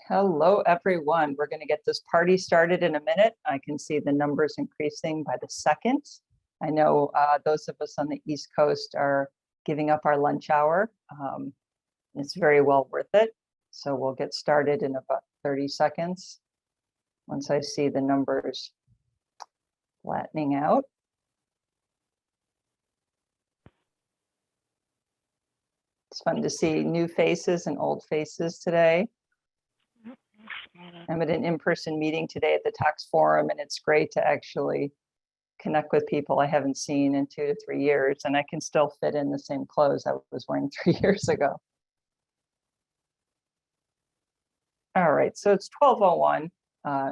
Hello, everyone. We're going to get this party started in a minute. I can see the numbers increasing by the second. I know those of us on the East Coast are giving up our lunch hour. It's very well worth it. So we'll get started in about 30 seconds once I see the numbers flattening out. It's fun to see new faces and old faces today. I'm at an in-person meeting today at the Tax Forum, and it's great to actually connect with people I haven't seen in 2 to 3 years, and I can still fit in the same clothes I was wearing 3 years ago. All right, so it's 12:01.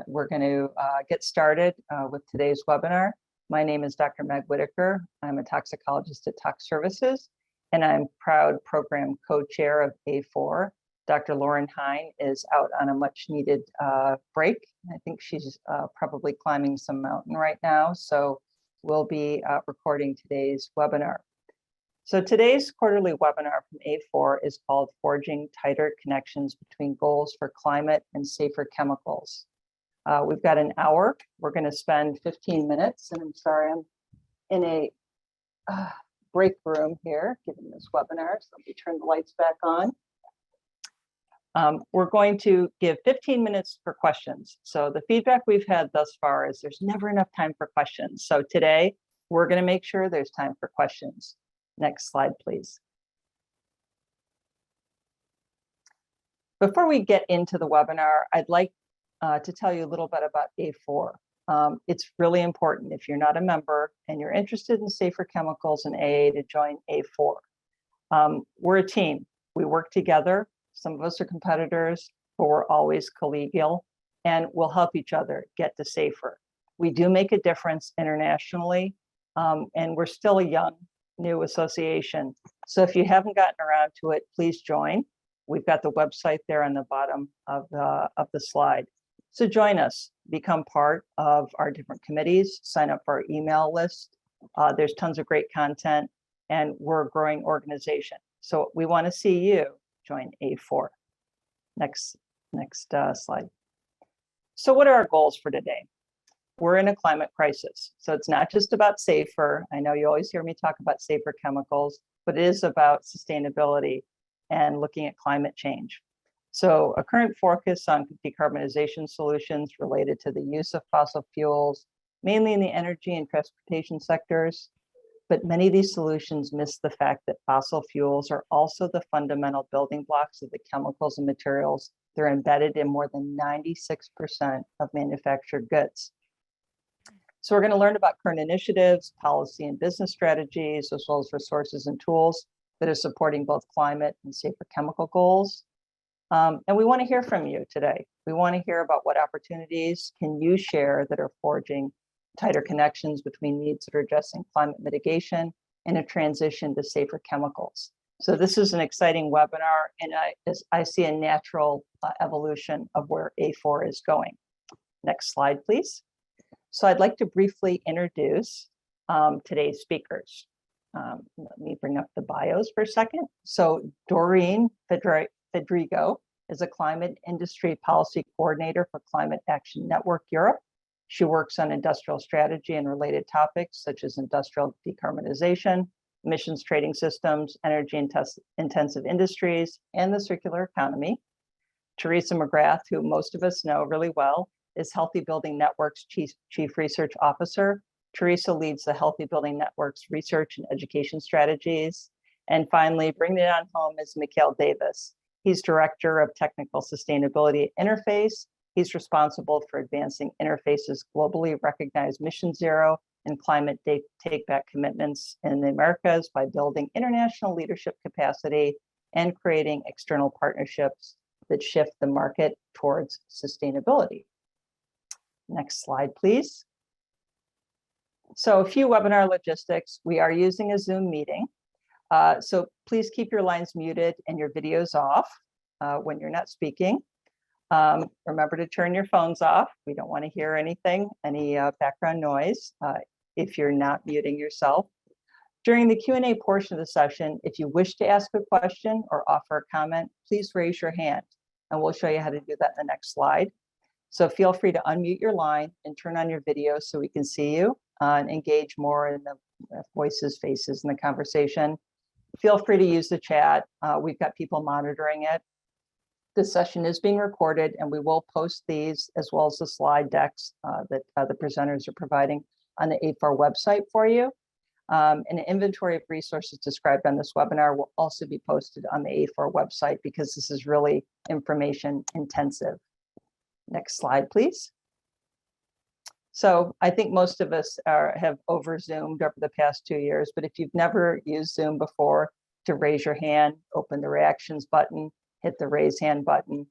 We're going to get started with today's webinar. My name is Dr. Meg Whitaker. I'm a toxicologist at Tox Services, and I'm proud program co-chair of A4. Dr. Lauren Hine is out on a much needed break. I think she's probably climbing some mountain right now. So we'll be recording today's webinar. So today's quarterly webinar from A4 is called Forging Tighter Connections Between Goals for Climate and Safer Chemicals. We've got an hour. We're going to spend 15 minutes. And I'm sorry, I'm in a break room here, giving this webinar. So let me turn the lights back on. We're going to give 15 minutes for questions. So the feedback we've had thus far is there's never enough time for questions. So today, we're going to make sure there's time for questions. Next slide, please. Before we get into the webinar, I'd like to tell you a little bit about A4. It's really important if you're not a member and you're interested in safer chemicals and AA to join A4. We're a team. We work together. Some of us are competitors, but we're always collegial, and we'll help each other get to safer. We do make a difference internationally, and we're still a young, new association. So if you haven't gotten around to it, please join. We've got the website there on the bottom of the slide. So join us, become part of our different committees, sign up for our email list. There's tons of great content, and we're a growing organization. So we want to see you join A4. Next slide. So what are our goals for today? We're in a climate crisis. So it's not just about safer. I know you always hear me talk about safer chemicals, but it is about sustainability and looking at climate change. So a current focus on decarbonization solutions related to the use of fossil fuels, mainly in the energy and transportation sectors. But many of these solutions miss the fact that fossil fuels are also the fundamental building blocks of the chemicals and materials. They're embedded in more than 96% of manufactured goods. So we're going to learn about current initiatives, policy and business strategies, as well as resources and tools that are supporting both climate and safer chemical goals. And we want to hear from you today. We want to hear about what opportunities can you share that are forging tighter connections between needs that are addressing climate mitigation and a transition to safer chemicals. So this is an exciting webinar, and I see a natural evolution of where A4 is going. Next slide, please. So I'd like to briefly introduce today's speakers. Let me bring up the bios for a second. So Doreen Fedrigo is a climate industry policy coordinator for Climate Action Network Europe. She works on industrial strategy and related topics such as industrial decarbonization, emissions trading systems, energy intensive industries, and the circular economy. Teresa McGrath, who most of us know really well, is Healthy Building Network's Chief Research Officer. Teresa leads the Healthy Building Network's research and education strategies. And finally, bringing it on home is Mikhail Davis. He's Director of Technical Sustainability at Interface. He's responsible for advancing Interface's globally recognized Mission Zero and climate take-back commitments in the Americas by building international leadership capacity and creating external partnerships that shift the market towards sustainability. Next slide, please. So a few webinar logistics. We are using a Zoom meeting. So please keep your lines muted and your videos off when you're not speaking. Remember to turn your phones off. We don't want to hear anything, any background noise if you're not muting yourself. During the Q&A portion of the session, if you wish to ask a question or offer a comment, please raise your hand. and we'll show you how to do that in the next slide. So feel free to unmute your line and turn on your video so we can see you and engage more in the voices, faces in the conversation. Feel free to use the chat. We've got people monitoring it. This session is being recorded, and we will post these as well as the slide decks that the presenters are providing on the A4 website for you. An inventory of resources described on this webinar will also be posted on the A4 website because this is really information intensive. Next slide, please. So I think most of us have over Zoomed over the past 2 years, but if you've never used Zoom before, to raise your hand, open the reactions button, hit the raise hand button,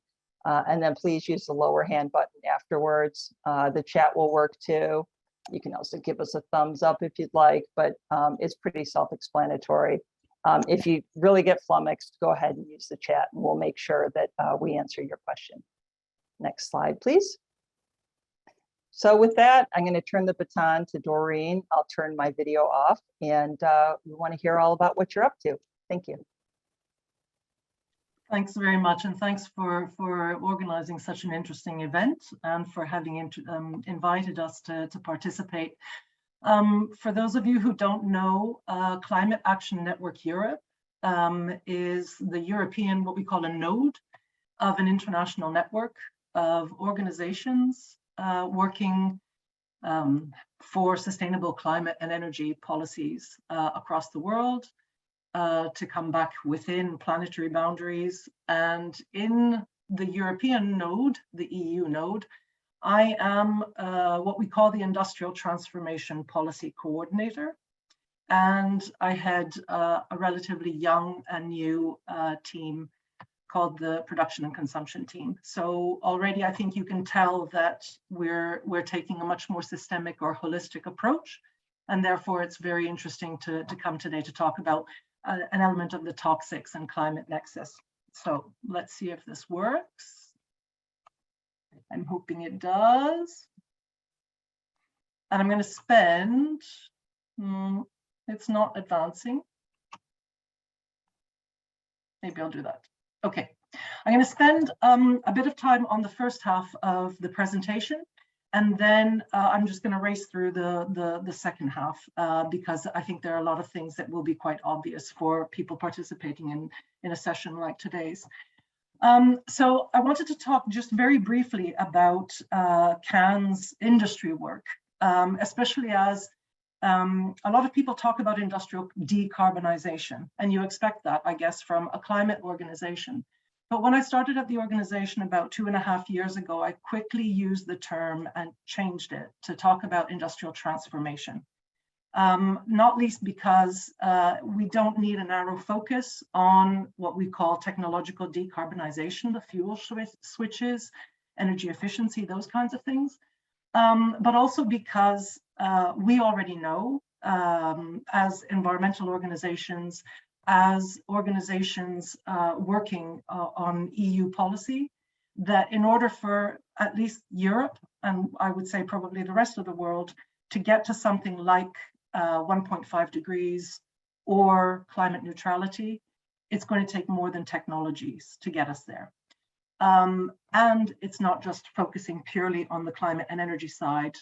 and then please use the lower hand button afterwards. The chat will work too. You can also give us a thumbs up if you'd like, but it's pretty self-explanatory. If you really get flummoxed, go ahead and use the chat and we'll make sure that we answer your question. Next slide, please. So with that, I'm going to turn the baton to Doreen. I'll turn my video off, and we want to hear all about what you're up to. Thank you. Thanks very much, and thanks for organizing such an interesting event and for having invited us to participate. For those of you who don't know, Climate Action Network Europe is the European, what we call a node of an international network of organizations working for sustainable climate and energy policies across the world to come back within planetary boundaries. And in the European node, the EU node, I am what we call the Industrial Transformation Policy Coordinator. And I had a relatively young and new team called the Production and Consumption Team. So already I think you can tell that we're taking a much more systemic or holistic approach. And therefore it's very interesting to come today to talk about an element of the toxics and climate nexus. So let's see if this works. I'm hoping it does. And I'm going to spend, it's not advancing. Maybe I'll do that. Okay, I'm going to spend a bit of time on the first half of the presentation, and then I'm just going to race through the second half because I think there are a lot of things that will be quite obvious for people participating in a session like today's. So I wanted to talk just very briefly about CAN's industry work, especially as a lot of people talk about industrial decarbonization, and you expect that, I guess, from a climate organization. But when I started at the organization about 2.5 years ago, I quickly used the term and changed it to talk about industrial transformation. Not least because we don't need a narrow focus on what we call technological decarbonization, the fuel switches, energy efficiency, those kinds of things. But also because we already know as environmental organizations, as organizations working on EU policy, that in order for at least Europe, and I would say probably the rest of the world, to get to something like 1.5 degrees or climate neutrality, it's going to take more than technologies to get us there. And it's not just focusing purely on the climate and energy side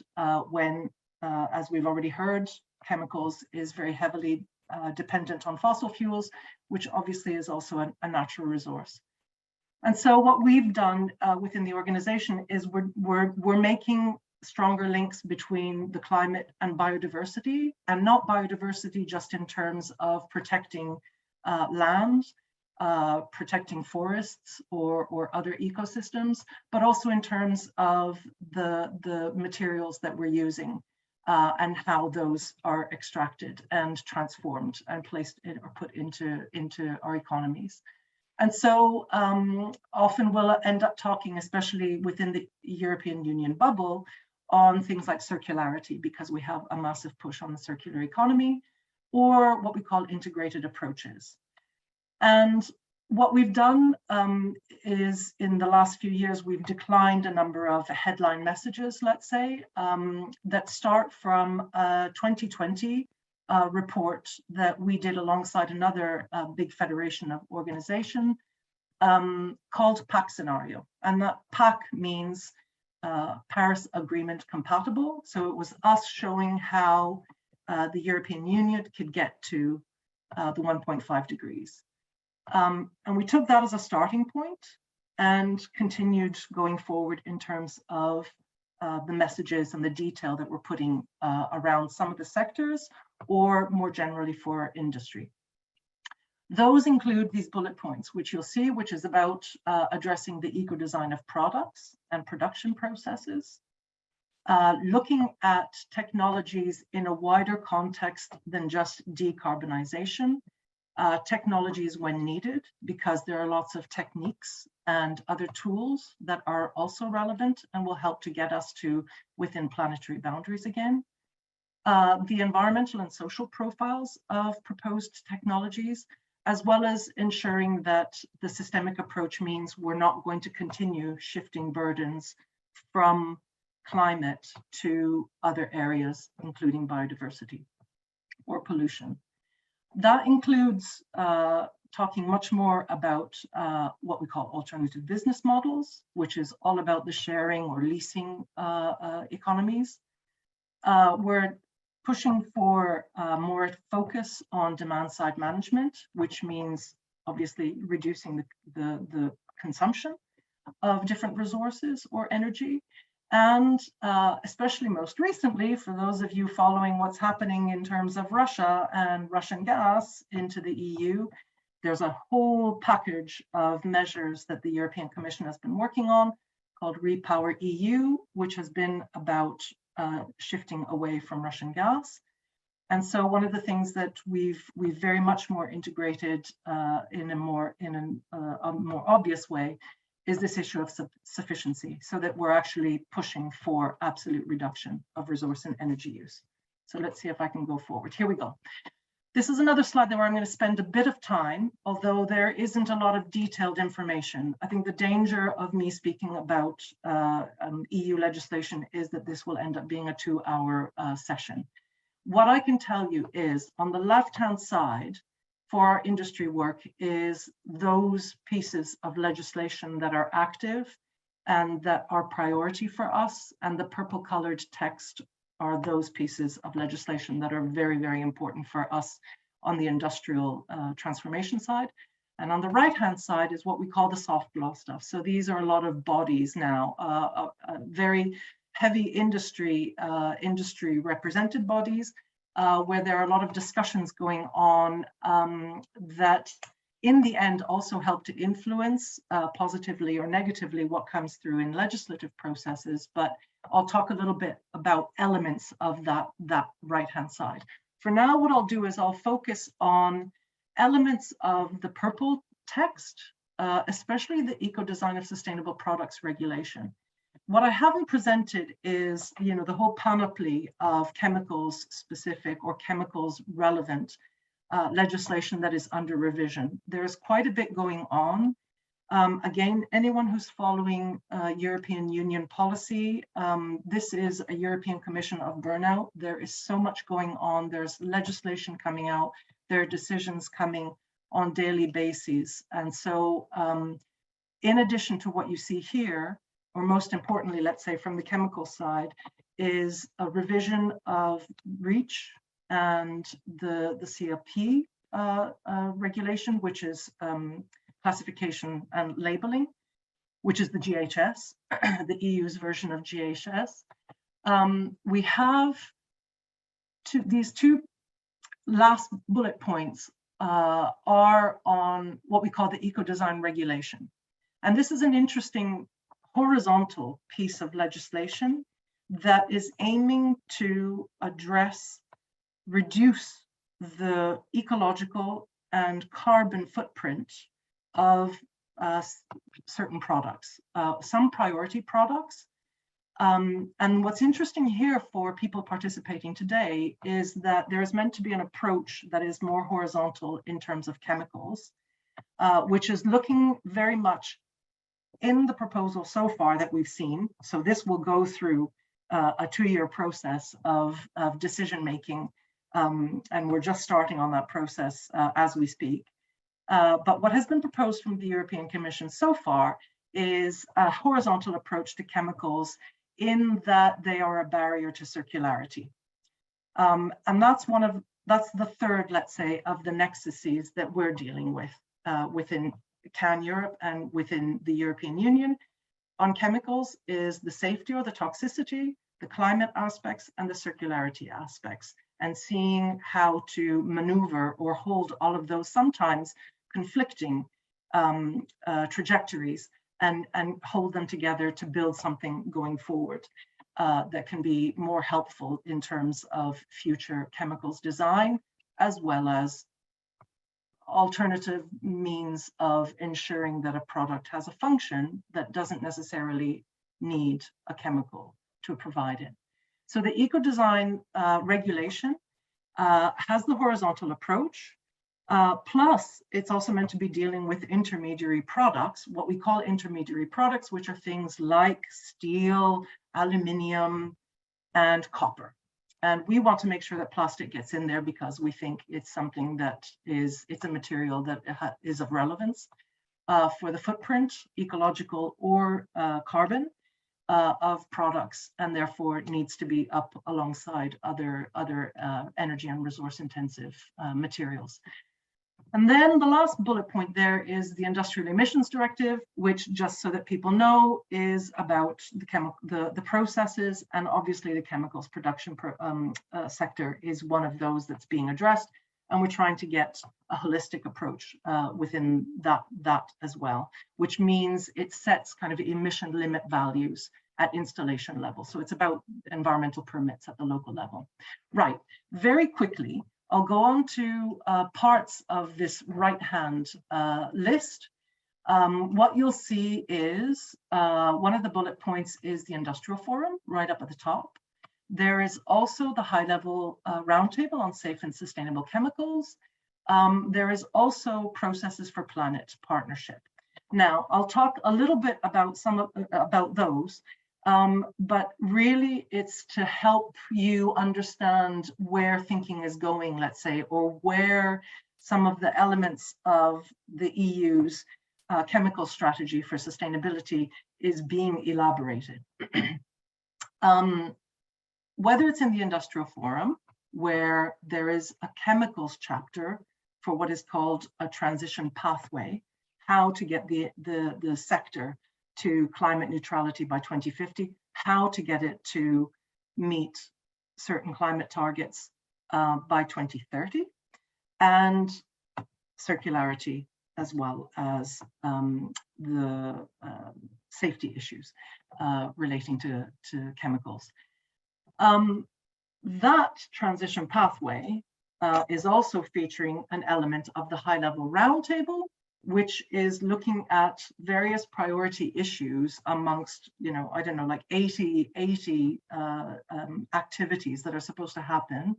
when, as we've already heard, chemicals is very heavily dependent on fossil fuels, which obviously is also a natural resource. And so what we've done within the organization is we're making stronger links between the climate and biodiversity, and not biodiversity just in terms of protecting land, protecting forests or other ecosystems, but also in terms of the materials that we're using and how those are extracted and transformed and placed in, or put into our economies. And so often we'll end up talking, especially within the European Union bubble, on things like circularity, because we have a massive push on the circular economy, or what we call integrated approaches. And what we've done is in the last few years, we've declined a number of headline messages, let's say, that start from a 2020 report that we did alongside another big federation of organization called PAC scenario. And that PAC means Paris Agreement compatible. So it was us showing how the European Union could get to the 1.5 degrees. And we took that as a starting point and continued going forward in terms of the messages and the detail that we're putting around some of the sectors, or more generally for industry. Those include these bullet points, which you'll see, which is about addressing the eco-design of products and production processes, looking at technologies in a wider context than just decarbonization, technologies when needed, because there are lots of techniques and other tools that are also relevant and will help to get us to within planetary boundaries again. The environmental and social profiles of proposed technologies, as well as ensuring that the systemic approach means we're not going to continue shifting burdens from climate to other areas, including biodiversity or pollution. That includes talking much more about what we call alternative business models, which is all about the sharing or leasing economies. We're pushing for more focus on demand side management, which means obviously reducing the consumption of different resources or energy. And especially most recently, for those of you following what's happening in terms of Russia and Russian gas into the EU, there's a whole package of measures that the European Commission has been working on called Repower EU, which has been about shifting away from Russian gas. And so one of the things that we've very much more integrated in a more obvious way is this issue of sufficiency, so that we're actually pushing for absolute reduction of resource and energy use. So let's see if I can go forward. Here we go. This is another slide where I'm going to spend a bit of time, although there isn't a lot of detailed information. I think the danger of me speaking about EU legislation is that this will end up being a 2-hour session. What I can tell you is on the left-hand side for our industry work is those pieces of legislation that are active and that are priority for us, and the purple colored text are those pieces of legislation that are very, very important for us on the industrial transformation side. And on the right-hand side is what we call the soft law stuff. So these are a lot of bodies now, very heavy industry represented bodies, where there are a lot of discussions going on that in the end also help to influence positively or negatively what comes through in legislative processes. But I'll talk a little bit about elements of that right-hand side. For now, what I'll do is I'll focus on elements of the purple text, especially the eco-design of sustainable products regulation. What I haven't presented is, the whole panoply of chemicals specific or chemicals relevant legislation that is under revision. There's quite a bit going on. Again, anyone who's following European Union policy, this is a European Commission of burnout. There is so much going on. There's legislation coming out. There are decisions coming on daily basis. And so in addition to what you see here, or most importantly, let's say from the chemical side, is a revision of REACH and the CLP regulation, which is classification and labeling, which is the GHS, the EU's version of GHS. We have these two last bullet points are on what we call the eco-design regulation. And this is an interesting horizontal piece of legislation that is aiming to reduce the ecological and carbon footprint of certain products, some priority products. And what's interesting here for people participating today is that there is meant to be an approach that is more horizontal in terms of chemicals, which is looking very much in the proposal so far that we've seen. So this will go through a 2-year process of decision making, and we're just starting on that process as we speak. But what has been proposed from the European Commission so far is a horizontal approach to chemicals in that they are a barrier to circularity. And that's the third, let's say, of the nexuses that we're dealing with within CAN Europe and within the European Union on chemicals is the safety or the toxicity, the climate aspects, and the circularity aspects, and seeing how to maneuver or hold all of those sometimes conflicting trajectories and hold them together to build something going forward that can be more helpful in terms of future chemicals design, as well as alternative means of ensuring that a product has a function that doesn't necessarily need a chemical to provide it. So the eco-design regulation has the horizontal approach, plus it's also meant to be dealing with intermediary products, what we call intermediary products, which are things like steel, aluminium, and copper. And we want to make sure that plastic gets in there because we think it's something that it's a material that is of relevance for the footprint, ecological or carbon of products, and therefore needs to be up alongside other energy and resource intensive materials. And then the last bullet point there is the Industrial Emissions Directive, which, just so that people know, is about the processes, and obviously the chemicals production sector is one of those that's being addressed, and we're trying to get a holistic approach within that as well, which means it sets kind of emission limit values at installation level. So it's about environmental permits at the local level. Right, very quickly, I'll go on to parts of this right-hand list. What you'll see is one of the bullet points is the Industrial Forum right up at the top. There is also the high-level roundtable on safe and sustainable chemicals. There is also Processes for Planet partnership. Now, I'll talk a little bit about about those. But really it's to help you understand where thinking is going, let's say, or where some of the elements of the EU's chemical strategy for sustainability is being elaborated. Whether it's in the Industrial Forum, where there is a chemicals chapter for what is called a transition pathway, how to get the sector to climate neutrality by 2050, how to get it to meet certain climate targets by 2030, and circularity, as well as the safety issues relating to chemicals. That transition pathway is also featuring an element of the high-level roundtable, which is looking at various priority issues amongst, I don't know, like 80 activities that are supposed to happen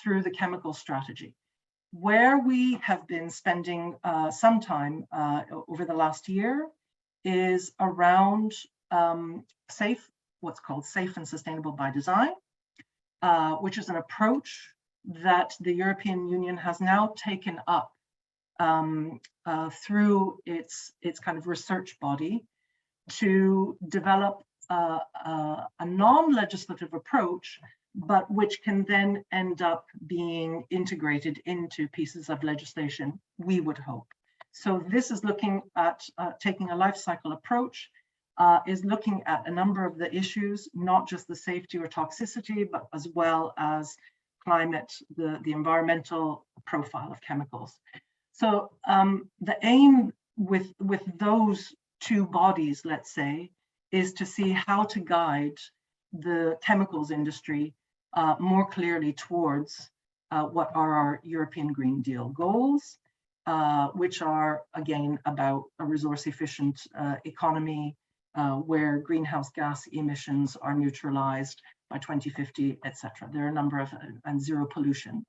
through the chemical strategy. Where we have been spending some time over the last year is around what's called safe and sustainable by design, which is an approach that the European Union has now taken up through its kind of research body to develop a non-legislative approach, but which can then end up being integrated into pieces of legislation, we would hope. So this is looking at taking a life cycle approach, is looking at a number of the issues, not just the safety or toxicity, but as well as climate, the environmental profile of chemicals. So the aim with those two bodies, let's say, is to see how to guide the chemicals industry more clearly towards what are our European Green Deal goals, which are, again, about a resource efficient economy where greenhouse gas emissions are neutralized by 2050, etc. There are a number of, and zero pollution.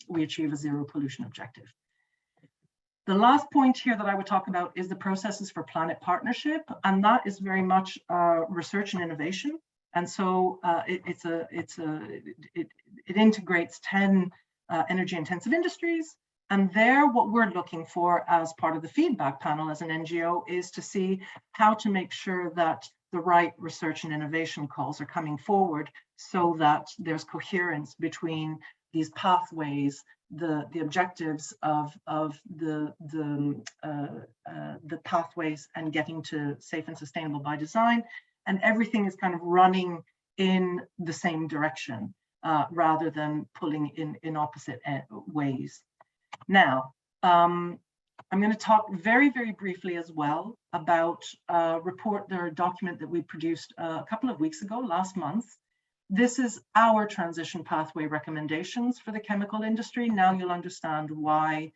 We achieve a zero pollution objective. The last point here that I would talk about is the Processes for Planet partnership, and that is very much research and innovation. And so it integrates 10 energy intensive industries And there, what we're looking for as part of the feedback panel as an NGO is to see how to make sure that the right research and innovation calls are coming forward so that there's coherence between these pathways, the objectives of the pathways and getting to safe and sustainable by design, and everything is kind of running in the same direction rather than pulling in opposite ways. Now, I'm going to talk very, very briefly as well about a report or a document that we produced a couple of weeks ago, last month. This is our transition pathway recommendations for the chemical industry. Now you'll understand why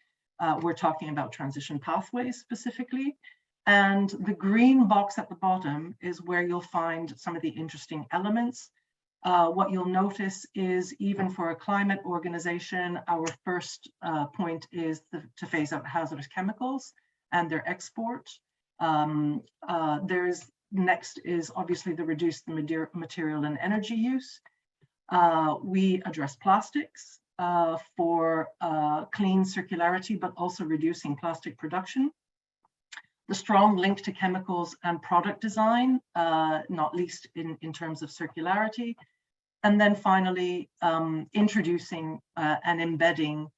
we're talking about transition pathways specifically. And the green box at the bottom is where you'll find some of the interesting elements. What you'll notice is even for a climate organization, our first point is to phase out hazardous chemicals and their export. Next is obviously the reduce the material and energy use. We address plastics for clean circularity, but also reducing plastic production. The strong link to chemicals and product design, not least in terms of circularity. And then finally, introducing and embedding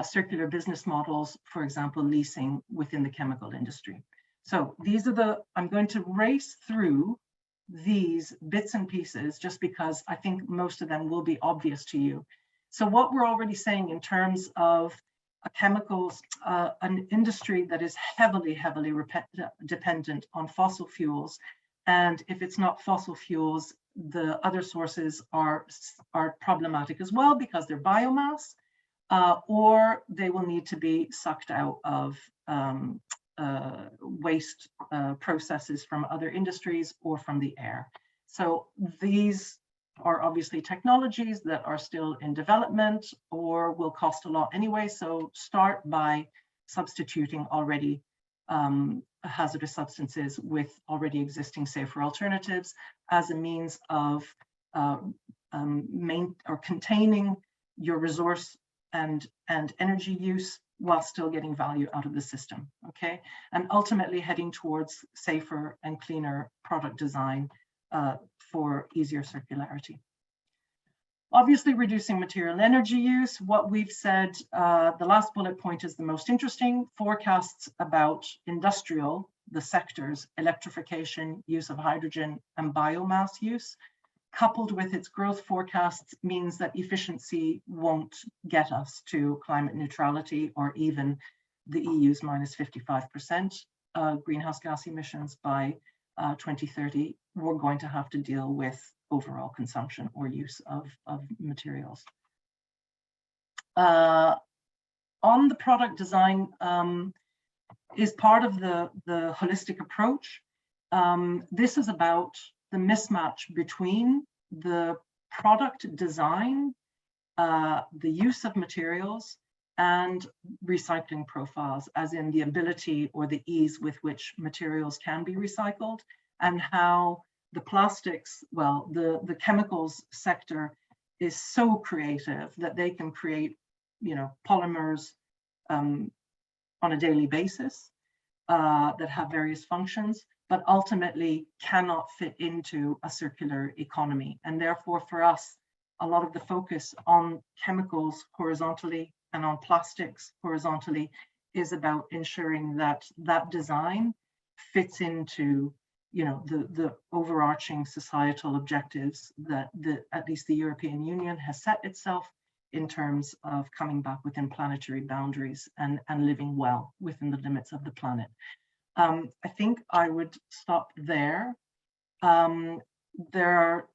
circular business models, for example, leasing within the chemical industry. So these are I'm going to race through these bits and pieces just because I think most of them will be obvious to you. So what we're already saying in terms of chemicals, an industry that is heavily dependent on fossil fuels. And if it's not fossil fuels, the other sources are problematic as well because they're biomass, or they will need to be sucked out of waste processes from other industries or from the air. So these are obviously technologies that are still in development or will cost a lot anyway. So start by substituting already hazardous substances with already existing safer alternatives as a means of containing your resource and energy use while still getting value out of the system, okay? And ultimately heading towards safer and cleaner product design for easier circularity. Obviously, reducing material and energy use. What we've said, the last bullet point is the most interesting. Forecasts about industrial, the sectors, electrification, use of hydrogen, and biomass use, coupled with its growth forecasts, means that efficiency won't get us to climate neutrality or even the EU's minus 55% greenhouse gas emissions by 2030. We're going to have to deal with overall consumption or use of materials. On the product design is part of the holistic approach. This is about the mismatch between the product design, the use of materials, and recycling profiles, as in the ability or the ease with which materials can be recycled, and how the plastics, well, the chemicals sector is so creative that they can create, polymers on a daily basis that have various functions, but ultimately cannot fit into a circular economy. And therefore, for us, a lot of the focus on chemicals horizontally and on plastics horizontally is about ensuring that that design fits into the overarching societal objectives that at least the European Union has set itself in terms of coming back within planetary boundaries and living well within the limits of the planet. I think I would stop there. There are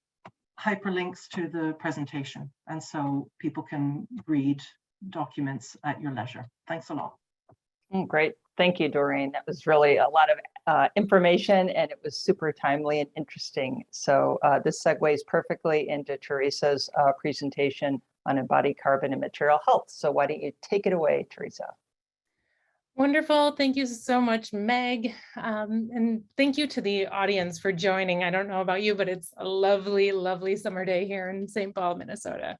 hyperlinks to the presentation, and so people can read documents at your leisure. Thanks a lot. Great. Thank you, Doreen. That was really a lot of information, and it was super timely and interesting. So this segues perfectly into Teresa's presentation on embodied carbon and material health. So why don't you take it away, Teresa? Wonderful. Thank you so much, Meg. And thank you to the audience for joining. I don't know about you, but it's a lovely, lovely summer day here in St. Paul, Minnesota.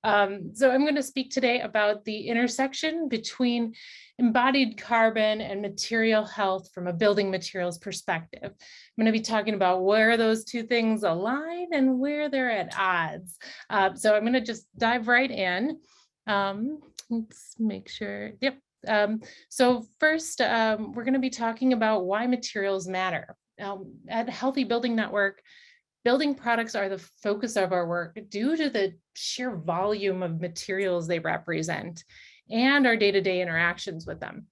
So I'm going to speak today about the intersection between embodied carbon and material health from a building materials perspective. I'm going to be talking about where those two things align and where they're at odds. So I'm going to just dive right in. Let's make sure. Yep. So first, we're going to be talking about why materials matter. At Healthy Building Network, building products are the focus of our work due to the sheer volume of materials they represent and our day-to-day interactions with them.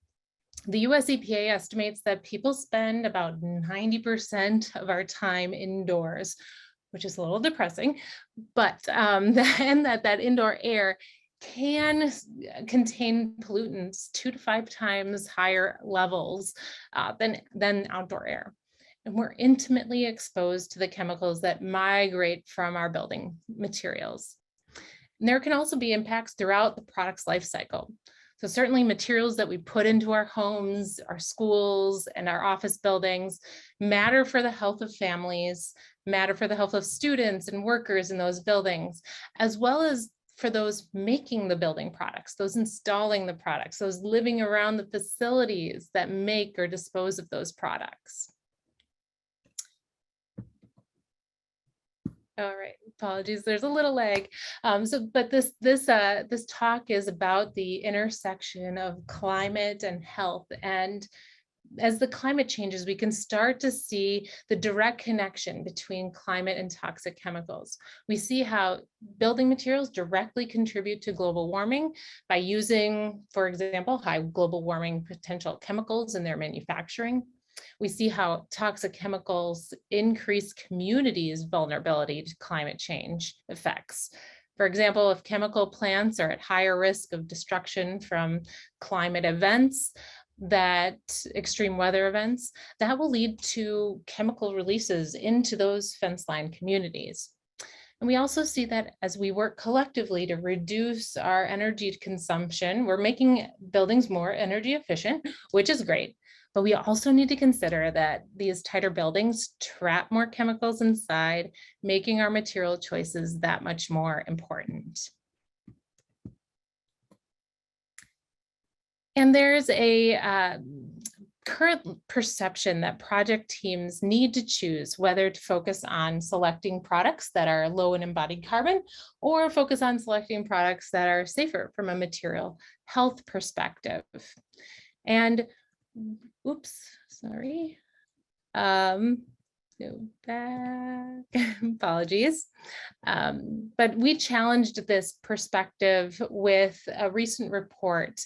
The US EPA estimates that people spend about 90% of our time indoors, which is a little depressing, but and that indoor air can contain pollutants 2 to 5 times higher levels than outdoor air. And we're intimately exposed to the chemicals that migrate from our building materials. And there can also be impacts throughout the product's life cycle. So certainly materials that we put into our homes, our schools, and our office buildings matter for the health of families, matter for the health of students and workers in those buildings, as well as for those making the building products, those installing the products, those living around the facilities that make or dispose of those products. All right, apologies, there's a little lag. But this talk is about the intersection of climate and health. And as the climate changes, we can start to see the direct connection between climate and toxic chemicals. We see how building materials directly contribute to global warming by using, for example, high global warming potential chemicals in their manufacturing. We see how toxic chemicals increase communities' vulnerability to climate change effects. For example, if chemical plants are at higher risk of destruction from climate events, extreme weather events, that will lead to chemical releases into those fence-line communities. And we also see that as we work collectively to reduce our energy consumption, we're making buildings more energy efficient, which is great. But we also need to consider that these tighter buildings trap more chemicals inside, making our material choices that much more important. And there's a current perception that project teams need to choose whether to focus on selecting products that are low in embodied carbon or focus on selecting products that are safer from a material health perspective. And oops, sorry. Go back, apologies. But we challenged this perspective with a recent report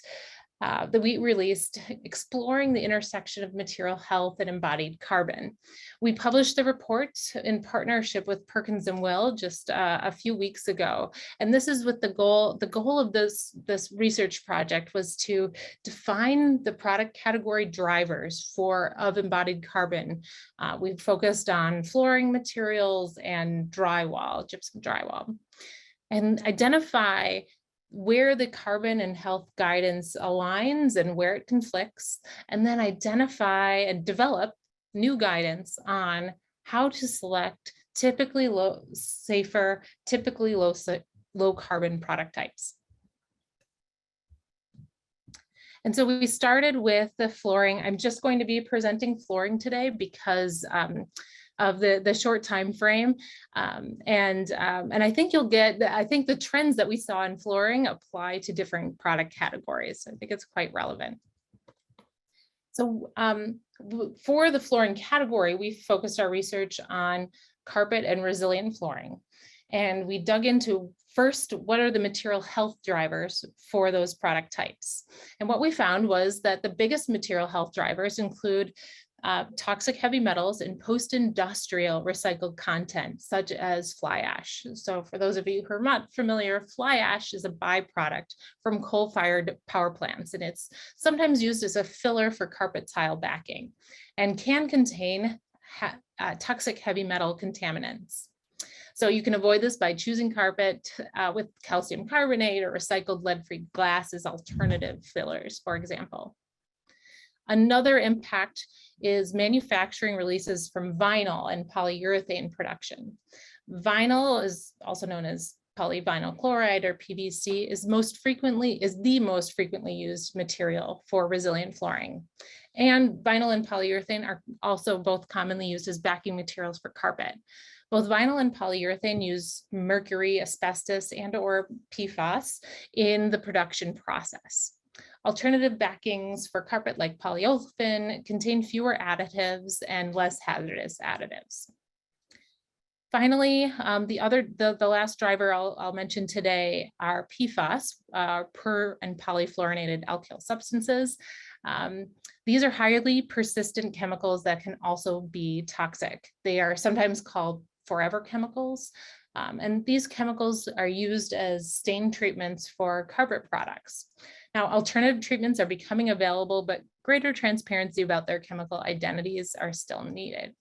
that we released exploring the intersection of material health and embodied carbon. We published the report in partnership with Perkins and Will just a few weeks ago. And this is with the goal of this research project was to define the product category drivers of embodied carbon. We focused on flooring materials and drywall, gypsum drywall, and identify where the carbon and health guidance aligns and where it conflicts, and then identify and develop new guidance on how to select typically safer, typically low carbon product types. And so we started with the flooring. I'm just going to be presenting flooring today because of the short time frame. And I think I think the trends that we saw in flooring apply to different product categories. So I think it's quite relevant. So for the flooring category, we focused our research on carpet and resilient flooring. And we dug into first, what are the material health drivers for those product types? And what we found was that the biggest material health drivers include toxic heavy metals and post-industrial recycled content, such as fly ash. So for those of you who are not familiar, fly ash is a byproduct from coal-fired power plants, and it's sometimes used as a filler for carpet tile backing and can contain toxic heavy metal contaminants. So you can avoid this by choosing carpet with calcium carbonate or recycled lead-free glass as alternative fillers, for example. Another impact is manufacturing releases from vinyl and polyurethane production. Vinyl is also known as polyvinyl chloride, or PVC, is the most frequently used material for resilient flooring. And vinyl and polyurethane are also both commonly used as backing materials for carpet. Both vinyl and polyurethane use mercury, asbestos, and/or PFAS in the production process. Alternative backings for carpet, like polyolefin, contain fewer additives and less hazardous additives. Finally, the last driver I'll mention today are PFAS, per and polyfluorinated alkyl substances. These are highly persistent chemicals that can also be toxic. They are sometimes called forever chemicals, and these chemicals are used as stain treatments for carpet products. Now, alternative treatments are becoming available, but greater transparency about their chemical identities are still needed.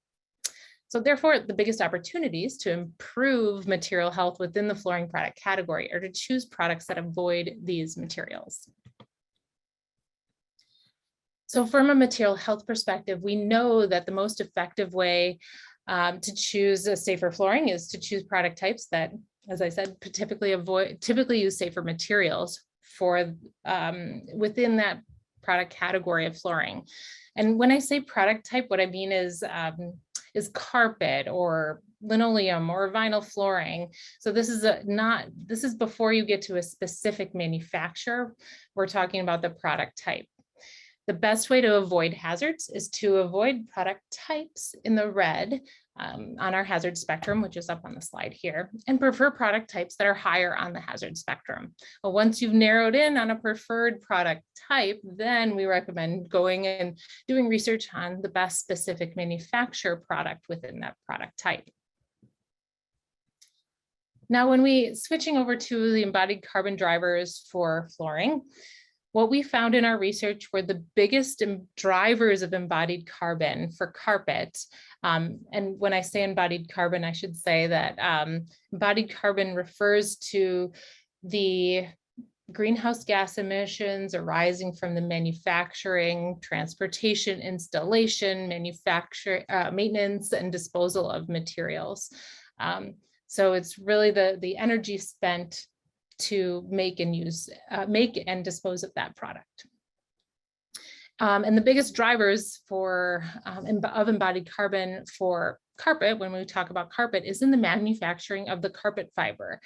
So therefore, the biggest opportunities to improve material health within the flooring product category are to choose products that avoid these materials. So from a material health perspective, we know that the most effective way to choose a safer flooring is to choose product types that, as I said, typically use safer materials for within that product category of flooring. And when I say product type, what I mean is carpet or linoleum or vinyl flooring. So this is before you get to a specific manufacturer. We're talking about the product type. The best way to avoid hazards is to avoid product types in the red on our hazard spectrum, which is up on the slide here, and prefer product types that are higher on the hazard spectrum. But once you've narrowed in on a preferred product type, then we recommend going and doing research on the best specific manufacturer product within that product type. Now, when we switching over to the embodied carbon drivers for flooring, what we found in our research were the biggest drivers of embodied carbon for carpet. And when I say embodied carbon, I should say that embodied carbon refers to the greenhouse gas emissions arising from the manufacturing, transportation, installation, maintenance, and disposal of materials. So it's really the energy spent to make and dispose of that product. And the biggest drivers of embodied carbon for carpet, when we talk about carpet, is in the manufacturing of the carpet fiber.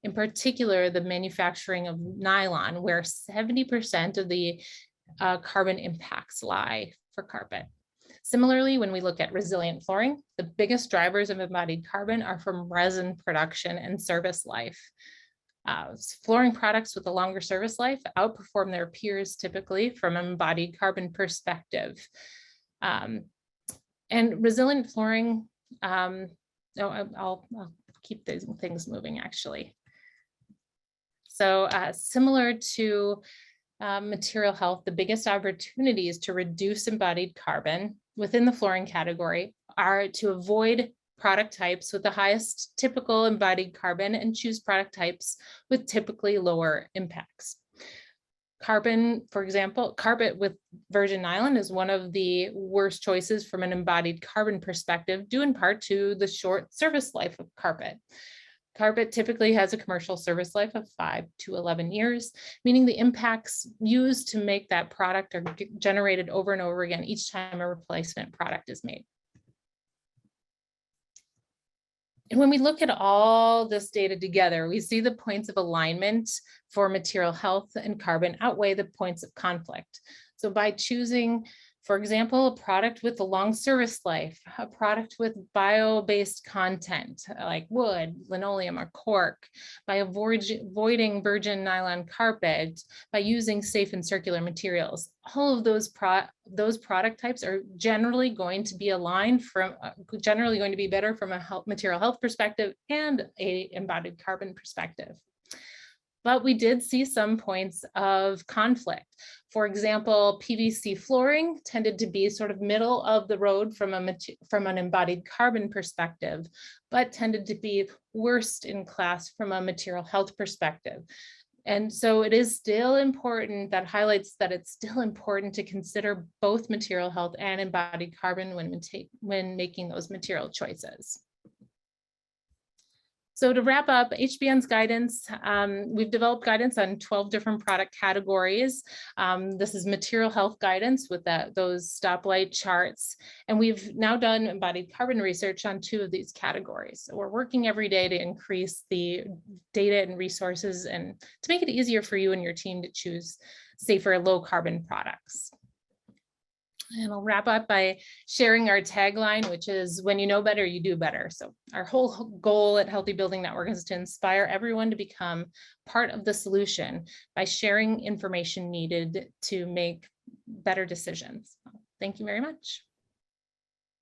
In particular, the manufacturing of nylon, where 70% of the carbon impacts lie for carpet. Similarly, when we look at resilient flooring, the biggest drivers of embodied carbon are from resin production and service life. Flooring products with a longer service life outperform their peers typically from an embodied carbon perspective. And resilient flooring, I'll keep these things moving actually. So similar to material health, the biggest opportunities to reduce embodied carbon within the flooring category are to avoid product types with the highest typical embodied carbon and choose product types with typically lower impacts. Carbon, for example, carpet with virgin nylon is one of the worst choices from an embodied carbon perspective, due in part to the short service life of carpet. Carpet typically has a commercial service life of 5 to 11 years, meaning the impacts used to make that product are generated over and over again each time a replacement product is made. And when we look at all this data together, we see the points of alignment for material health and carbon outweigh the points of conflict. So by choosing, for example, a product with a long service life, a product with bio-based content like wood, linoleum, or cork, by avoiding virgin nylon carpet, by using safe and circular materials, all of those product types are generally going to be aligned generally going to be better from a material health perspective and a embodied carbon perspective. But we did see some points of conflict. For example, PVC flooring tended to be sort of middle of the road from an embodied carbon perspective, but tended to be worst in class from a material health perspective. And so it is still important, that highlights that it's still important to consider both material health and embodied carbon when making those material choices. So to wrap up, HBN's guidance, we've developed guidance on 12 different product categories. This is material health guidance with those stoplight charts. And we've now done embodied carbon research on 2 of these categories. So we're working every day to increase the data and resources and to make it easier for you and your team to choose safer low carbon products. And I'll wrap up by sharing our tagline, which is when you know better, you do better. So our whole goal at Healthy Building Network is to inspire everyone to become part of the solution by sharing information needed to make better decisions. Thank you very much.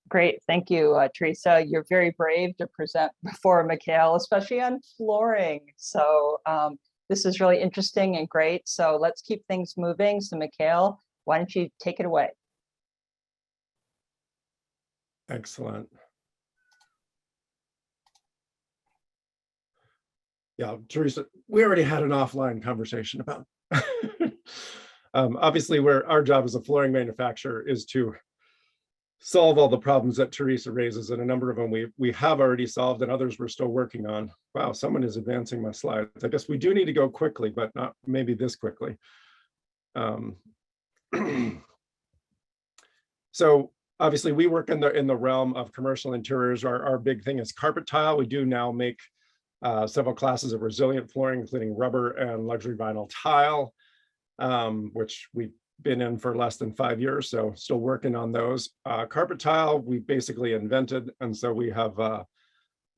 Great, thank you, Teresa. You're very brave to present before Mikhail, especially on flooring. So this is really interesting and great. So let's keep things moving. So Mikhail, why don't you take it away? Excellent. Yeah, Teresa, we already had an offline conversation about. Obviously, our job as a flooring manufacturer is to solve all the problems that Teresa raises, and a number of them we have already solved, and others we're still working on. Wow, someone is advancing my slides. I guess we do need to go quickly, but not maybe this quickly. So obviously, we work in the realm of commercial interiors. Our big thing is carpet tile. We do now make several classes of resilient flooring, including rubber and luxury vinyl tile, which we've been in for less than 5 years, so still working on those. Carpet tile, we basically invented, and so we have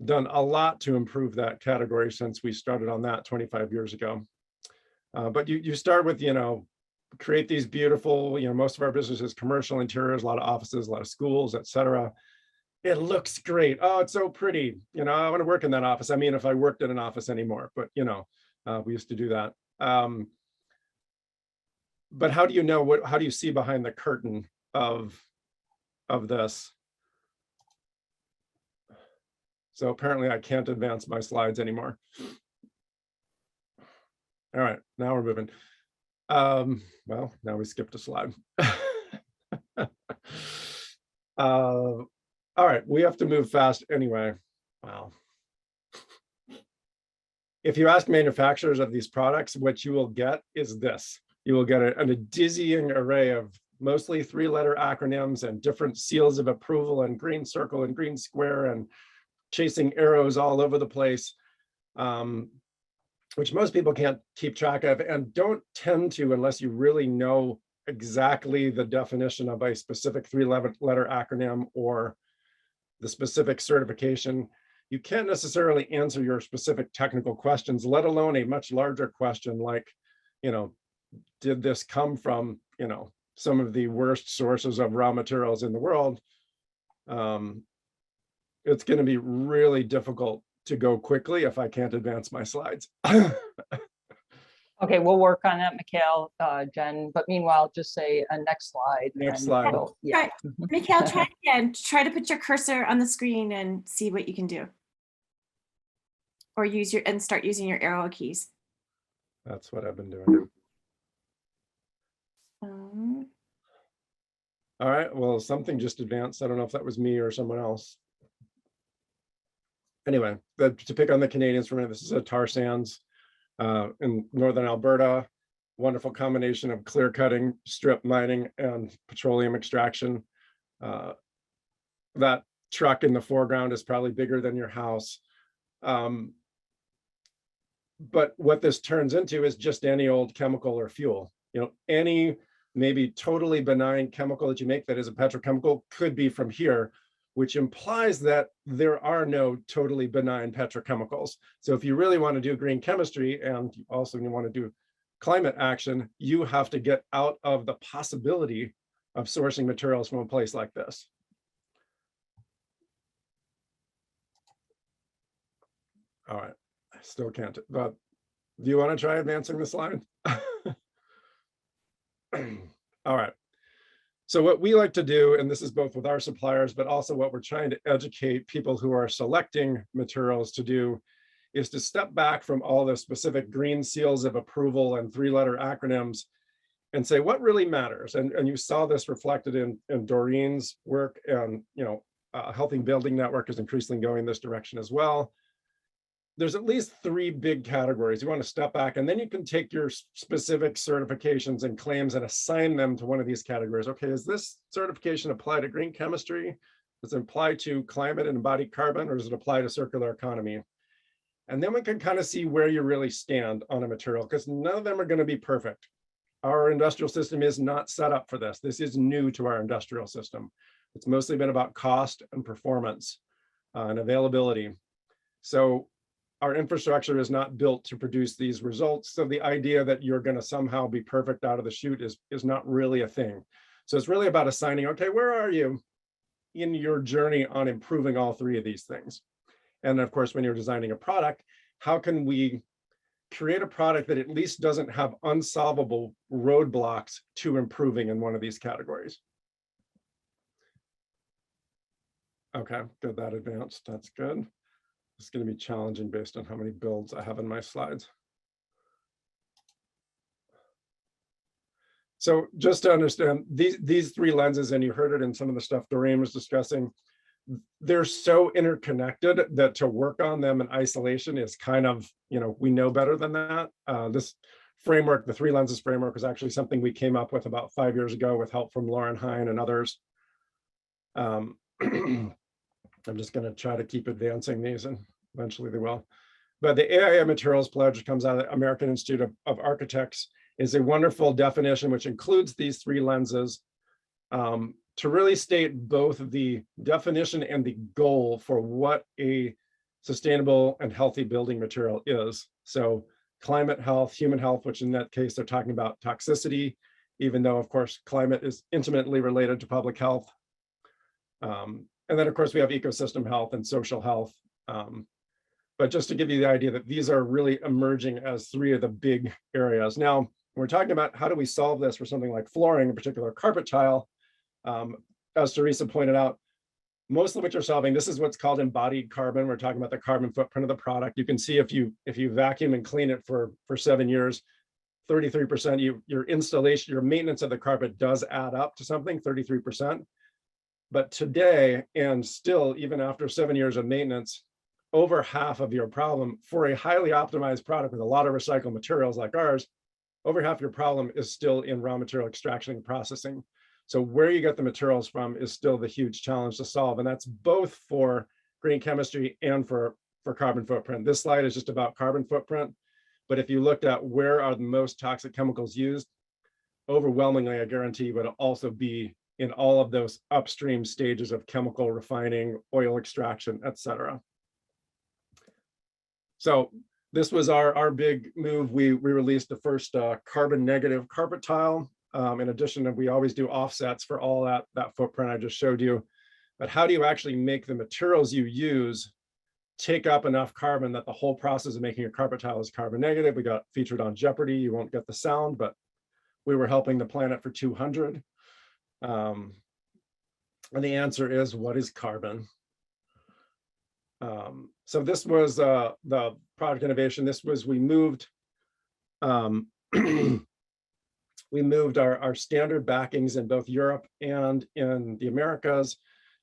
done a lot to improve that category since we started on that 25 years ago. But you start with, create these beautiful, most of our business is commercial interiors, a lot of offices, a lot of schools, etc. It looks great. Oh, it's so pretty. I want to work in that office. I mean, if I worked in an office anymore, but we used to do that. But how do you know how do you see behind the curtain of this? So apparently I can't advance my slides anymore. All right, now we're moving. Well, now we skipped a slide. All right, we have to move fast anyway. Wow. If you ask manufacturers of these products, what you will get is this. You will get a dizzying array of mostly 3-letter acronyms and different seals of approval and green circle and green square and chasing arrows all over the place, which most people can't keep track of and don't tend to unless you really know exactly the definition of a specific 3-letter acronym or the specific certification. You can't necessarily answer your specific technical questions, let alone a much larger question like, did this come from, some of the worst sources of raw materials in the world? It's going to be really difficult to go quickly if I can't advance my slides. Okay, we'll work on that, Mikhail, Jen. But meanwhile, just say a next slide. Next slide. Yeah. Mikhail, try again. Try to put your cursor on the screen and see what you can do. Or start using your arrow keys. That's what I've been doing. All right, well, something just advanced. I don't know if that was me or someone else. Anyway, to pick on the Canadians for a minute, this is a tar sands in northern Alberta. Wonderful combination of clear cutting, strip mining, and petroleum extraction. That truck in the foreground is probably bigger than your house. But what this turns into is just any old chemical or fuel. Any maybe totally benign chemical that you make that is a petrochemical could be from here, which implies that there are no totally benign petrochemicals. So if you really want to do green chemistry and also you want to do climate action, you have to get out of the possibility of sourcing materials from a place like this. All right, I still can't, but do you want to try advancing the slide? All right. So what we like to do, and this is both with our suppliers, but also what we're trying to educate people who are selecting materials to do, is to step back from all the specific green seals of approval and 3-letter acronyms and say what really matters. And you saw this reflected in Doreen's work, and Healthy Building Network is increasingly going this direction as well. there's at least 3 big categories. You want to step back, and then you can take your specific certifications and claims and assign them to one of these categories. Okay, is this certification apply to green chemistry? Does it apply to climate and embodied carbon, or does it apply to circular economy? And then we can kind of see where you really stand on a material, because none of them are going to be perfect. Our industrial system is not set up for this. This is new to our industrial system. It's mostly been about cost and performance and availability. So our infrastructure is not built to produce these results. So the idea that you're going to somehow be perfect out of the chute is not really a thing. So it's really about assigning, okay, where are you in your journey on improving all 3 of these things? And of course, when you're designing a product, how can we create a product that at least doesn't have unsolvable roadblocks to improving in one of these categories? Okay, good, that advanced, that's good. It's going to be challenging based on how many builds I have in my slides. So just to understand these 3 lenses, and you heard it in some of the stuff Doreen was discussing, they're so interconnected that to work on them in isolation is kind of, we know better than that. This framework, the 3 lenses framework, was actually something we came up with about 5 years ago with help from Lauren Hine and others. I'm just going to try to keep advancing these, and eventually they will. But the AIA Materials Pledge, which comes out of the American Institute of Architects, is a wonderful definition which includes these 3 lenses to really state both the definition and the goal for what a sustainable and healthy building material is. So climate health, human health, which in that case they're talking about toxicity, even though of course climate is intimately related to public health. And then of course we have ecosystem health and social health. But just to give you the idea that these are really emerging as 3 of the big areas. Now, we're talking about how do we solve this for something like flooring, in particular carpet tile. As Teresa pointed out, most of what you're solving, this is what's called embodied carbon. We're talking about the carbon footprint of the product. You can see if you vacuum and clean it for 7 years, 33%, your installation, your maintenance of the carpet does add up to something, 33%. But today, and still, even after 7 years of maintenance, over half of your problem for a highly optimized product with a lot of recycled materials like ours, over half your problem is still in raw material extraction and processing. So where you get the materials from is still the huge challenge to solve. And that's both for green chemistry and for carbon footprint. This slide is just about carbon footprint. But if you looked at where are the most toxic chemicals used, overwhelmingly, I guarantee, would also be in all of those upstream stages of chemical refining, oil extraction, et cetera. So this was our big move. We released the first carbon negative carpet tile. In addition, we always do offsets for all that footprint I just showed you. But how do you actually make the materials you use take up enough carbon that the whole process of making a carpet tile is carbon negative? We got featured on Jeopardy. You won't get the sound, but we were helping the planet for 200. And the answer is, what is carbon? So this was the product innovation. This was, we moved we moved our standard backings in both Europe and in the Americas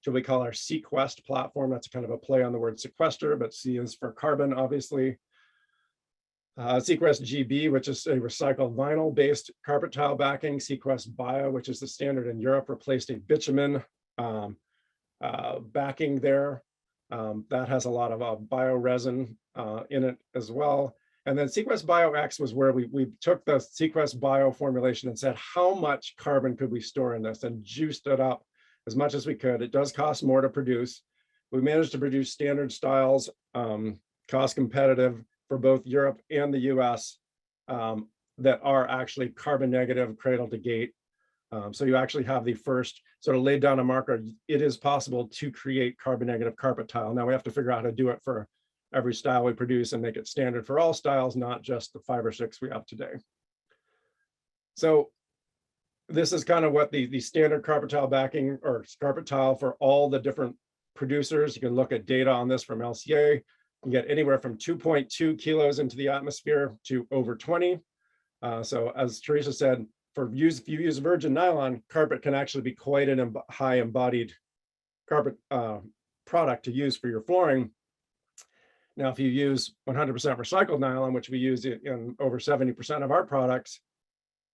to what we call our Sequest platform. That's kind of a play on the word sequester, but C is for carbon, obviously. Sequest GB, which is a recycled vinyl-based carpet tile backing. Sequest Bio, which is the standard in Europe, replaced a bitumen backing there. That has a lot of bioresin in it as well. And then Sequest Bio X was where we took the Sequest Bio formulation and said, how much carbon could we store in this, and juiced it up as much as we could. It does cost more to produce. We managed to produce standard styles, cost competitive for both Europe and the US, that are actually carbon negative cradle to gate. So you actually have the first sort of laid down a marker. It is possible to create carbon negative carpet tile. Now we have to figure out how to do it for every style we produce and make it standard for all styles, not just the 5 or 6 we have today. So this is kind of what the standard carpet tile backing, or carpet tile for all the different producers. You can look at data on this from LCA. You can get anywhere from 2.2 kilos into the atmosphere to over 20. So as Teresa said, if you use virgin nylon, carpet can actually be quite an high embodied carpet product to use for your flooring. Now, if you use 100% recycled nylon, which we use in over 70% of our products,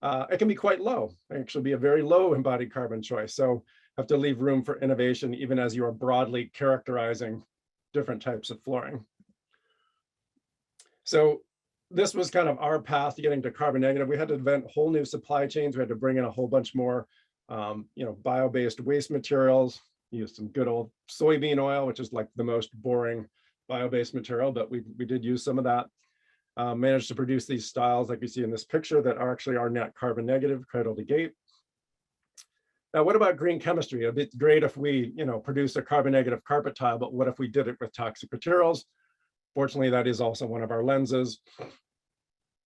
it can be quite low. It can actually be a very low embodied carbon choice. So have to leave room for innovation, even as you are broadly characterizing different types of flooring. So this was kind of our path to getting to carbon negative. We had to invent whole new supply chains. We had to bring in a whole bunch more, bio-based waste materials, use some good old soybean oil, which is like the most boring bio-based material, but we did use some of that. Managed to produce these styles like you see in this picture that are actually net carbon negative, cradle to gate. Now, what about green chemistry? It'd be great if we, produce a carbon negative carpet tile, but what if we did it with toxic materials? Fortunately, that is also one of our lenses.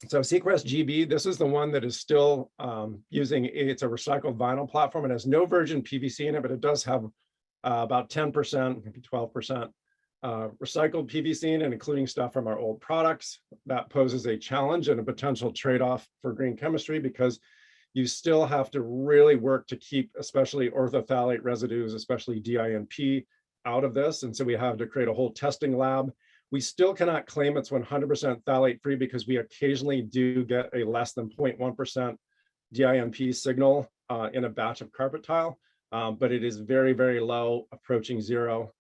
So Sequest GB, this is the one that is still it's a recycled vinyl platform. It has no virgin PVC in it, but it does have about 10%, maybe 12% recycled PVC in it, including stuff from our old products. That poses a challenge and a potential trade-off for green chemistry, because you still have to really work to keep especially orthophthalate residues, especially DINP, out of this. And so we have to create a whole testing lab. We still cannot claim it's 100% phthalate free, because we occasionally do get a less than 0.1% DINP signal in a batch of carpet tile, but it is very, very low, approaching zero.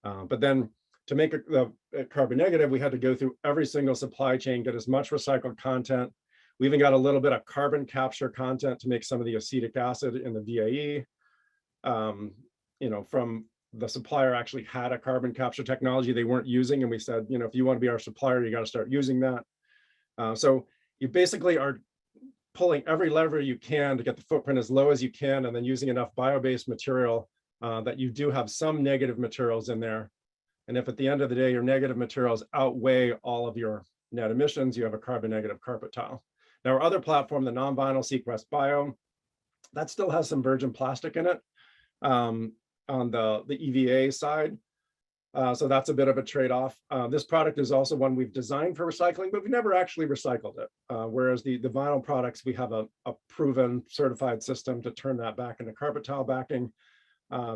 But then to make the carbon negative, we had to go through every single supply chain, get as much recycled content. We even got a little bit of carbon capture content to make some of the acetic acid in the VAE. From the supplier actually had a carbon capture technology they weren't using. And we said, if you want to be our supplier, you got to start using that. So you basically are pulling every lever you can to get the footprint as low as you can, and then using enough bio-based material that you do have some negative materials in there. And if at the end of the day, your negative materials outweigh all of your net emissions, you have a carbon negative carpet tile. Now, our other platform, the non-vinyl Sequest Bio, that still has some virgin plastic in it on the EVA side. So that's a bit of a trade-off. This product is also one we've designed for recycling, but we've never actually recycled it. Whereas the vinyl products, we have a proven certified system to turn that back into carpet tile backing.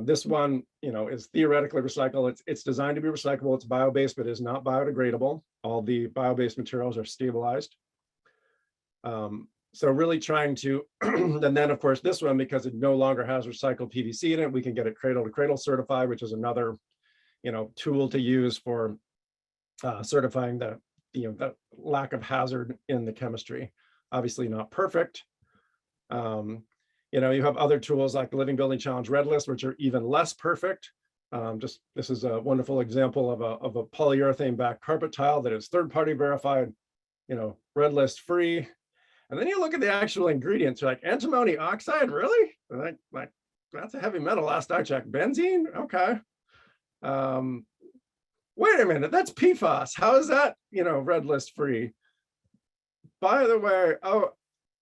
This one, is theoretically recyclable. It's designed to be recyclable. It's bio-based, but is not biodegradable. All the bio-based materials are stabilized. So really trying to, and then of course this one, because it no longer has recycled PVC in it, we can get it cradle to cradle certified, which is another, tool to use for certifying the lack of hazard in the chemistry. Obviously not perfect. You have other tools like the Living Building Challenge Red List, which are even less perfect. This is a wonderful example of a polyurethane backed carpet tile that is third-party verified, Red List free. And then you look at the actual ingredients, you're like, antimony oxide, really? Like that's a heavy metal last I checked. Benzene, okay. Wait a minute, that's PFAS. How is that, Red List free? By the way,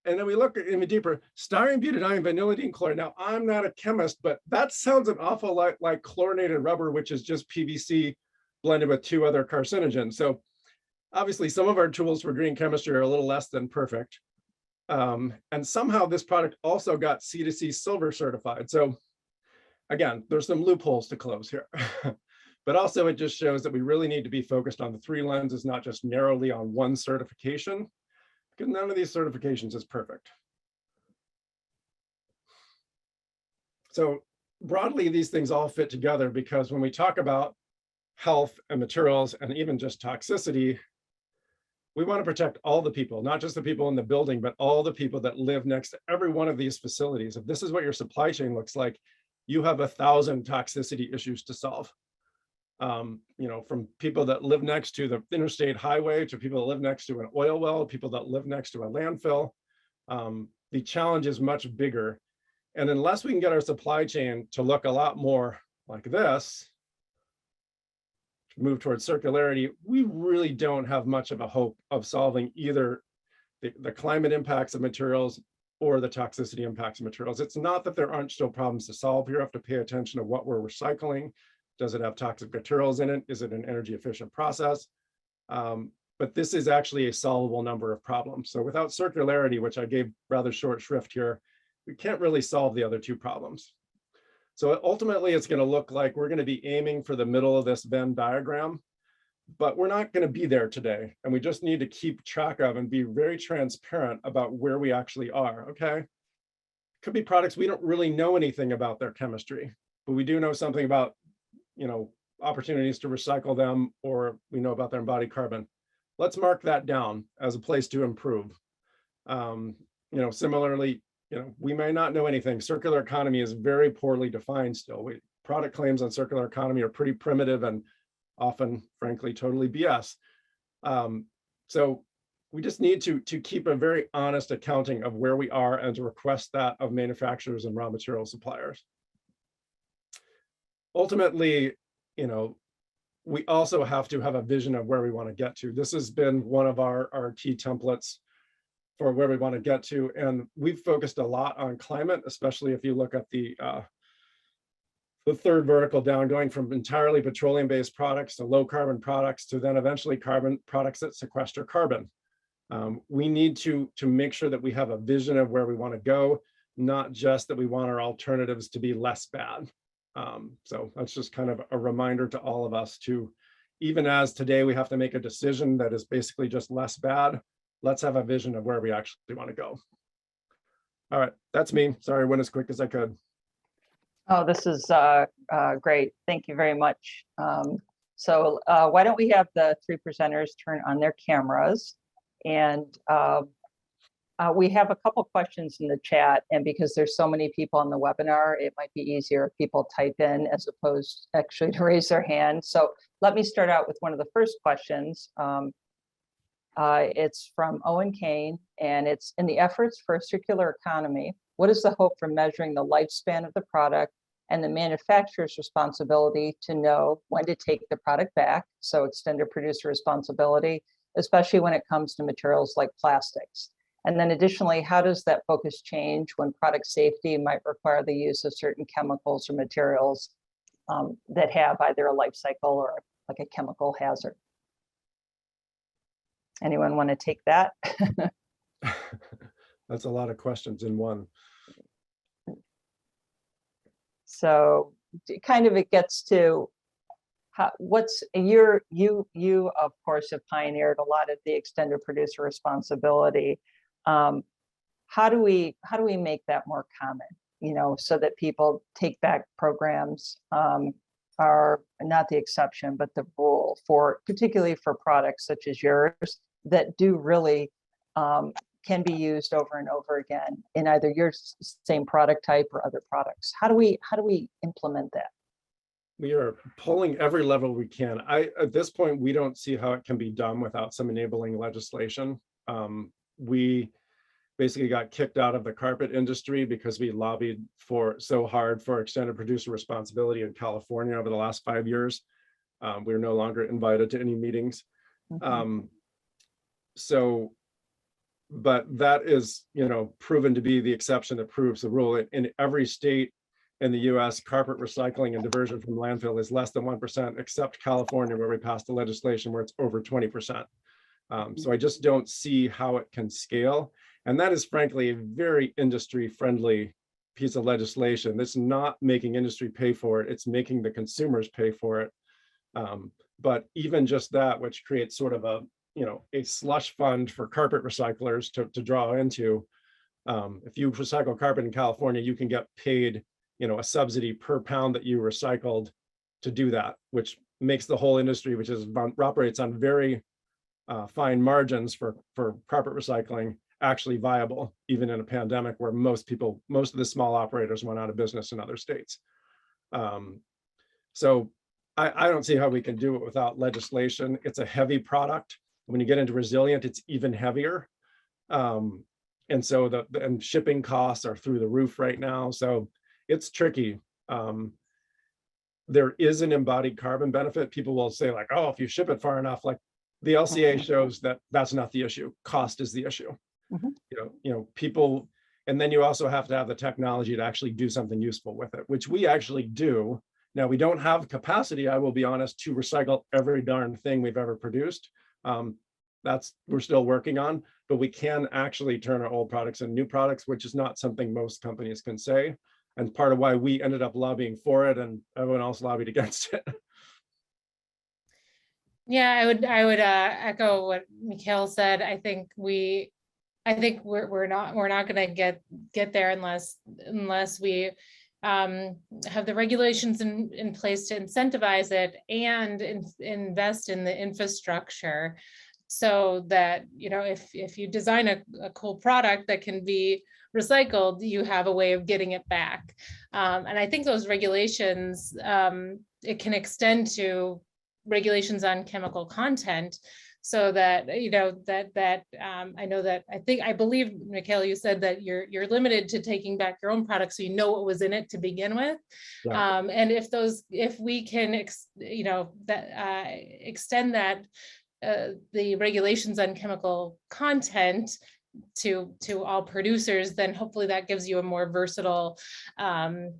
and then we look even deeper, styrene, butadiene, vinylidene chloride. Now, I'm not a chemist, but that sounds an awful lot like chlorinated rubber, which is just PVC blended with 2 other carcinogens. So obviously some of our tools for green chemistry are a little less than perfect. And somehow this product also got C2C silver certified. So again, there's some loopholes to close here. But also it just shows that we really need to be focused on the 3 lenses, not just narrowly on one certification, because none of these certifications is perfect. So broadly, these things all fit together, because when we talk about health and materials and even just toxicity, we want to protect all the people, not just the people in the building, but all the people that live next to every one of these facilities. If this is what your supply chain looks like, you have 1,000 toxicity issues to solve. From people that live next to the interstate highway to people that live next to an oil well, people that live next to a landfill. The challenge is much bigger. And unless we can get our supply chain to look a lot more like this, move towards circularity, we really don't have much of a hope of solving either the climate impacts of materials or the toxicity impacts of materials. It's not that there aren't still problems to solve. You have to pay attention to what we're recycling. Does it have toxic materials in it? Is it an energy efficient process? But this is actually a solvable number of problems. So without circularity, which I gave rather short shrift here, we can't really solve the other 2 problems. So ultimately, it's going to look like we're going to be aiming for the middle of this Venn diagram. but we're not going to be there today. And we just need to keep track of and be very transparent about where we actually are, okay? Could be products we don't really know anything about their chemistry, but we do know something about, opportunities to recycle them, or we know about their embodied carbon. Let's mark that down as a place to improve. Similarly, we may not know anything. Circular economy is very poorly defined still. Product claims on circular economy are pretty primitive and often, frankly, totally BS. So we just need to keep a very honest accounting of where we are and to request that of manufacturers and raw material suppliers. Ultimately, we also have to have a vision of where we want to get to. This has been one of our key templates for where we want to get to. And we've focused a lot on climate, especially if you look at the third vertical down, going from entirely petroleum-based products to low carbon products to then eventually carbon products that sequester carbon. We need to make sure that we have a vision of where we want to go, not just that we want our alternatives to be less bad. So that's just kind of a reminder to all of us to, even as today we have to make a decision that is basically just less bad, let's have a vision of where we actually want to go. All right, that's me. Sorry, I went as quick as I could. Oh, this is great. Thank you very much. So why don't we have the three presenters turn on their cameras, and we have a couple questions in the chat, and because there's so many people on the webinar, it might be easier if people type in as opposed actually to raise their hand. So let me start out with one of the first questions. It's from Owen Kane, and it's, in the efforts for a circular economy, what is the hope for measuring the lifespan of the product and the manufacturer's responsibility to know when to take the product back? So extended producer responsibility, especially when it comes to materials like plastics. And then additionally, how does that focus change when product safety might require the use of certain chemicals or materials that have either a life cycle or like a chemical hazard? Anyone want to take that? That's a lot of questions in one. So it gets to what's you of course have pioneered a lot of the extended producer responsibility. How do we make that more common, so that people take back programs are not the exception but the rule, particularly for products such as yours that do really can be used over and over again in either your same product type or other products. How do we implement that? We are pulling every level we can. At this point, we don't see how it can be done without some enabling legislation. We basically got kicked out of the carpet industry because we lobbied so hard for extended producer responsibility in California over the last 5 years. We're no longer invited to any meetings. Mm-hmm. But that is, proven to be the exception that proves the rule. In every state in the US, carpet recycling and diversion from landfill is less than 1%, except California, where we passed a legislation where it's over 20%. So I just don't see how it can scale. And that is frankly a very industry-friendly piece of legislation that's not making industry pay for it, it's making the consumers pay for it. But even just that, which creates sort of a slush fund for carpet recyclers to draw into. If you recycle carpet in California, you can get paid, a subsidy per pound that you recycled to do that, which makes the whole industry, which operates on very fine margins for carpet recycling, actually viable, even in a pandemic where most of the small operators went out of business in other states. So I don't see how we can do it without legislation. It's a heavy product. When you get into resilient, it's even heavier. And so and shipping costs are through the roof right now. So it's tricky. There is an embodied carbon benefit. People will say like, oh, if you ship it far enough, like the LCA shows that that's not the issue. Cost is the issue. Mm-hmm. People, and then you also have to have the technology to actually do something useful with it, which we actually do. Now, we don't have capacity, I will be honest, to recycle every darn thing we've ever produced. We're still working on, but we can actually turn our old products into new products, which is not something most companies can say. And part of why we ended up lobbying for it and everyone else lobbied against it. Yeah, I would echo what Mikhail said. I think we're not going to get there unless we have the regulations in place to incentivize it and invest in the infrastructure, so that, you know, if you design a cool product that can be recycled, you have a way of getting it back. And I think those regulations, it can extend to regulations on chemical content, so that, you know, I believe, Mikhail, you said that you're limited to taking back your own products, so you know what was in it to begin with. Yeah. And if we can extend that, the regulations on chemical content to all producers, then hopefully that gives you a more versatile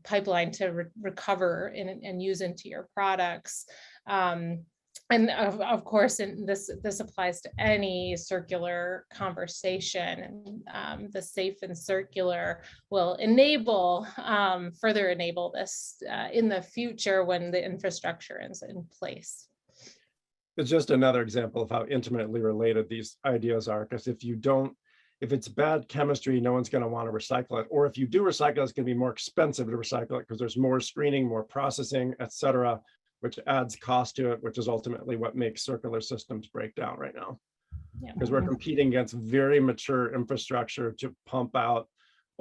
pipeline to recover and use into your products. And of course, this applies to any circular conversation. The safe and circular will further enable this in the future when the infrastructure is in place. It's just another example of how intimately related these ideas are, because if it's bad chemistry, no one's going to want to recycle it. Or if you do recycle, it's going to be more expensive to recycle it because there's more screening, more processing, et cetera, which adds cost to it, which is ultimately what makes circular systems break down right now. Because we're competing against very mature infrastructure to pump out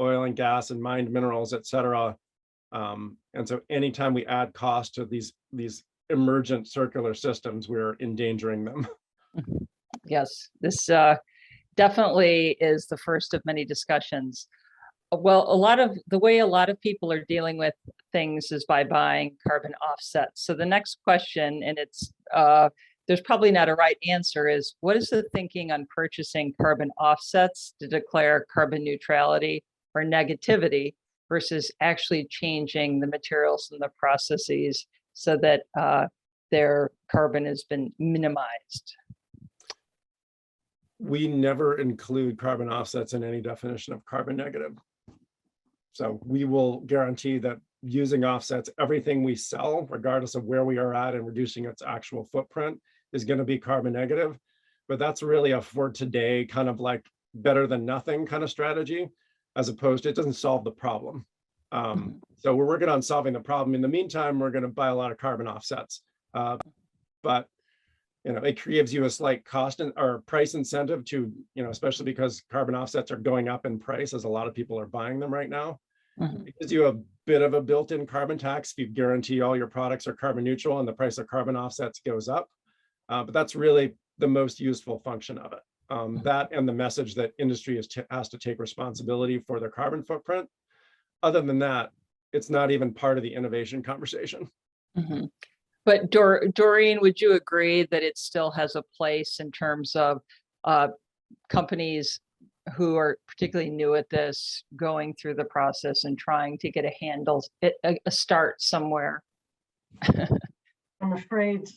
oil and gas and mined minerals, et cetera. And so anytime we add cost to these emergent circular systems, we're endangering them. Yes, this definitely is the first of many discussions. Well, the way a lot of people are dealing with things is by buying carbon offsets. So the next question, and there's probably not a right answer, is what is the thinking on purchasing carbon offsets to declare carbon neutrality or negativity versus actually changing the materials and the processes so that their carbon has been minimized? We never include carbon offsets in any definition of carbon negative. So we will guarantee that using offsets, everything we sell, regardless of where we are at and reducing its actual footprint, is going to be carbon negative. But that's really a for today kind of like better than nothing kind of strategy, as opposed to, it doesn't solve the problem. So we're working on solving the problem. In the meantime, we're going to buy a lot of carbon offsets. But you know, it gives you a slight cost or price incentive to, you know, especially because carbon offsets are going up in price as a lot of people are buying them right now. It gives you a bit of a built-in carbon tax if you guarantee all your products are carbon neutral and the price of carbon offsets goes up. But that's really the most useful function of it. That and the message that industry has to take responsibility for their carbon footprint. Other than that, it's not even part of the innovation conversation. But Doreen, would you agree that it still has a place in terms of companies who are particularly new at this, going through the process and trying to get a start somewhere? I'm afraid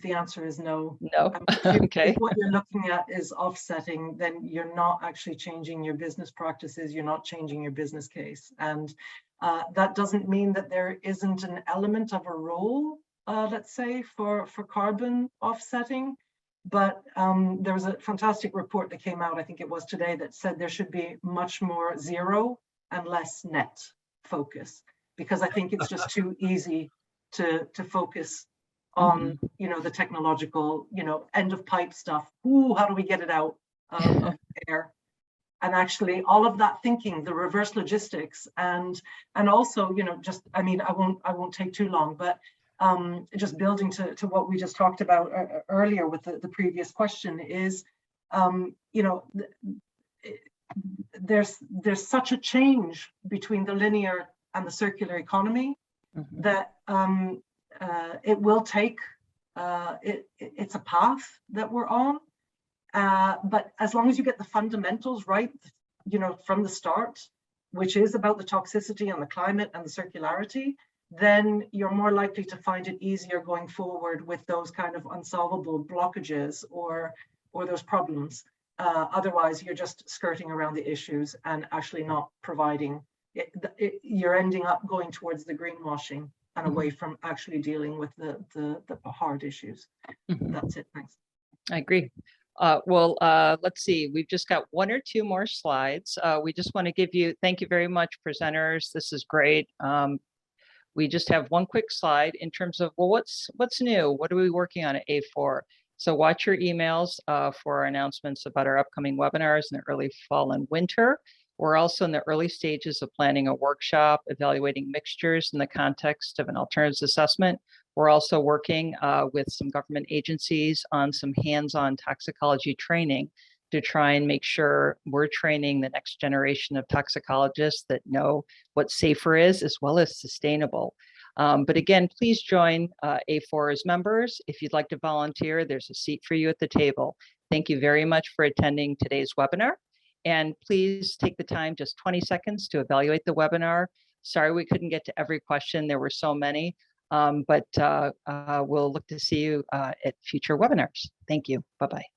the answer is no. No. Okay. If what you're looking at is offsetting, then you're not actually changing your business practices. You're not changing your business case. And that doesn't mean that there isn't an element of a role, let's say, for carbon offsetting. But there was a fantastic report that came out, I think it was today, that said there should be much more zero and less net focus, because I think it's just too easy to focus on, you know, the technological, you know, end of pipe stuff. Ooh, how do we get it out of air? And actually all of that thinking, the reverse logistics, and also, you know, just, I mean, I won't take too long, but just building to what we just talked about earlier with the previous question is, you know, there's such a change between the linear and the circular economy that it will take, it's a path that we're on. But as long as you get the fundamentals right, you know, from the start, which is about the toxicity and the climate and the circularity, then you're more likely to find it easier going forward with those kind of unsolvable blockages or those problems. Otherwise, you're just skirting around the issues and actually not providing. You're ending up going towards the greenwashing and away from actually dealing with the hard issues. That's it. Thanks. I agree. Let's see. We've just got one or two more slides. We just want to thank you very much, presenters. This is great. We just have one quick slide in terms of, well, what's new? What are we working on at A4? So watch your emails for our announcements about our upcoming webinars in the early fall and winter. We're also in the early stages of planning a workshop evaluating mixtures in the context of an alternatives assessment. We're also working with some government agencies on some hands-on toxicology training to try and make sure we're training the next generation of toxicologists that know what safer is as well as sustainable. But again, please join A4 as members. If you'd like to volunteer, there's a seat for you at the table. Thank you very much for attending today's webinar. And please take the time, just 20 seconds, to evaluate the webinar. Sorry we couldn't get to every question. There were so many, but we'll look to see you at future webinars. Thank you. Bye-bye.